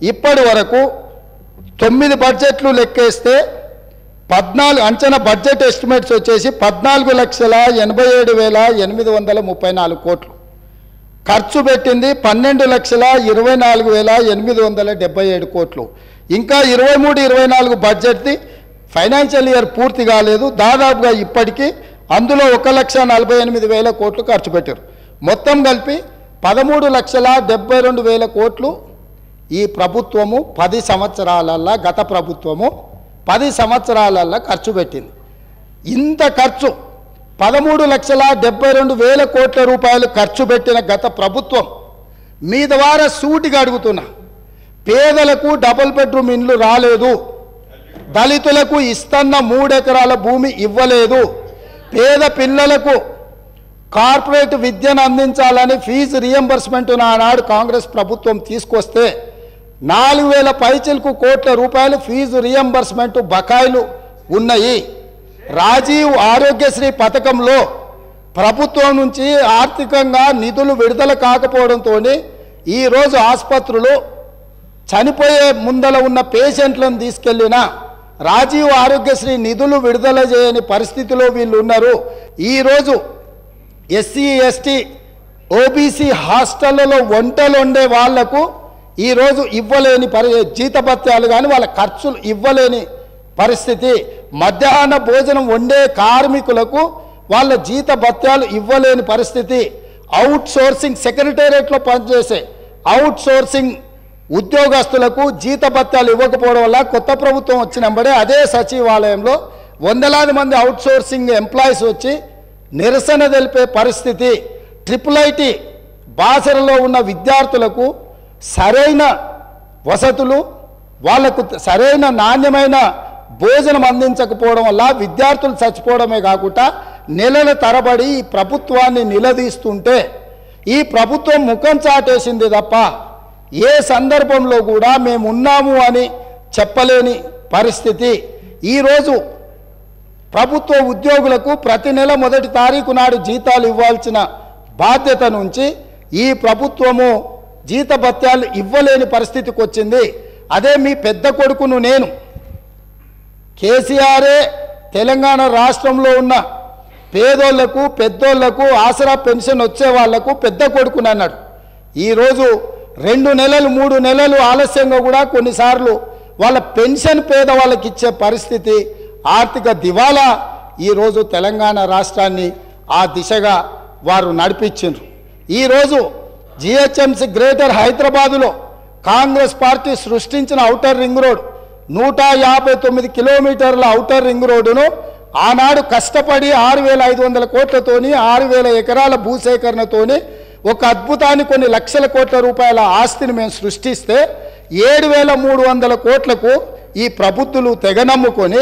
ఇప్పటి వరకు 9 బడ్జెట్లు లెక్కేస్తే 14 అంచనా బడ్జెట్ ఎస్టిమేట్స్ వచ్చేసి 14,87,834 కోట్లు, ఖర్చు పెట్టింది 12,24,877 కోట్లు. ఇంకా 23-24 బడ్జెట్ది ఫైనాన్షియల్ ఇయర్ పూర్తి కాలేదు. దాదాపుగా ఇప్పటికీ అందులో 1,48,000 కోట్లు ఖర్చు పెట్టారు. మొత్తం కలిపి 13,72,000 కోట్లు ఈ ప్రభుత్వము 10 సంవత్సరాలల్లా, గత ప్రభుత్వము 10 సంవత్సరాలల్లా ఖర్చు పెట్టింది. ఇంత ఖర్చు 13,72,000 కోట్ల రూపాయలు ఖర్చు పెట్టిన గత ప్రభుత్వం మీ ద్వారా సూటిగా అడుగుతున్నా, పేదలకు డబుల్ బెడ్రూమ్ ఇండ్లు రాలేదు, దళితులకు ఇస్తున్న 3 ఎకరాల భూమి ఇవ్వలేదు, పేద పిల్లలకు కార్పొరేట్ విద్యను అందించాలని ఫీజు రియంబర్స్మెంట్ ఆనాడు కాంగ్రెస్ ప్రభుత్వం తీసుకొస్తే 4,000 పైచిలకు కోట్ల రూపాయలు ఫీజు రియంబర్స్మెంట్ బకాయిలు ఉన్నాయి. రాజీవ్ ఆరోగ్యశ్రీ పథకంలో ప్రభుత్వం నుంచి ఆర్థికంగా నిధులు విడుదల కాకపోవడంతో ఈరోజు ఆసుపత్రులు చనిపోయే ముందల ఉన్న పేషెంట్లను తీసుకెళ్ళిన రాజీవ్ ఆరోగ్యశ్రీ నిధులు విడుదల చేయని పరిస్థితిలో వీళ్ళు ఉన్నారు. ఈరోజు ఎస్సీ ఎస్టీ ఓబీసీ హాస్టళ్లలో వంటలు వండే వాళ్లకు ఈరోజు ఇవ్వలేని జీతభత్యాలు కానీ వాళ్ళ ఖర్చులు ఇవ్వలేని పరిస్థితి, మధ్యాహ్న భోజనం వండే కార్మికులకు వాళ్ళ జీతభత్యాలు ఇవ్వలేని పరిస్థితి, అవుట్ సోర్సింగ్ సెక్రటేరియట్లో పనిచేసే అవుట్ సోర్సింగ్ ఉద్యోగస్తులకు జీతభత్యాలు ఇవ్వకపోవడం వల్ల కొత్త ప్రభుత్వం వచ్చినప్పుడే అదే సచివాలయంలో వందలాది మంది అవుట్ సోర్సింగ్ ఎంప్లాయీస్ వచ్చి నిరసన తెలిపే పరిస్థితి. IIIT బాసరలో ఉన్న విద్యార్థులకు సరైన వసతులు, వాళ్లకు సరైన నాణ్యమైన భోజనం అందించకపోవడం వల్ల విద్యార్థులు చచ్చిపోవడమే కాకుండా నెలల తరబడి ఈ ప్రభుత్వాన్ని నిలదీస్తుంటే ఈ ప్రభుత్వం ముఖం చాటేసింది తప్ప ఏ సందర్భంలో కూడా మేము ఉన్నాము అని చెప్పలేని పరిస్థితి. ఈరోజు ప్రభుత్వ ఉద్యోగులకు ప్రతి నెల 1వ తారీఖు నాడు జీతాలు ఇవ్వాల్సిన బాధ్యత నుంచి ఈ ప్రభుత్వము జీతభత్యాలు ఇవ్వలేని పరిస్థితికి వచ్చింది. అదే మీ పెద్ద కొడుకును నేను, కేసీఆరే తెలంగాణ రాష్ట్రంలో ఉన్న పేదోళ్లకు పెద్దోళ్లకు ఆసరా పెన్షన్ వచ్చే వాళ్లకు పెద్ద కొడుకుని అన్నాడు. ఈరోజు 2 నెలలు 3 నెలలు ఆలస్యంగా కూడా కొన్నిసార్లు వాళ్ళ పెన్షన్ పేదవాళ్ళకి ఇచ్చే పరిస్థితి, ఆర్థిక దివాలా ఈరోజు తెలంగాణ రాష్ట్రాన్ని ఆ దిశగా వారు నడిపించారు. ఈరోజు జిహెచ్ఎంసీ గ్రేటర్ హైదరాబాదులో కాంగ్రెస్ పార్టీ సృష్టించిన ఔటర్ రింగ్ రోడ్ 159 కిలోమీటర్ల ఔటర్ రింగ్ రోడ్డును ఆనాడు కష్టపడి 6,500 కోట్లతోని 6,000 ఎకరాల భూసేకరణతోని ఒక అద్భుతాన్ని కొన్ని లక్షల కోట్ల రూపాయల ఆస్తిని మేము సృష్టిస్తే 7,300 కోట్లకు ఈ ప్రబుద్ధులు తెగనమ్ముకొని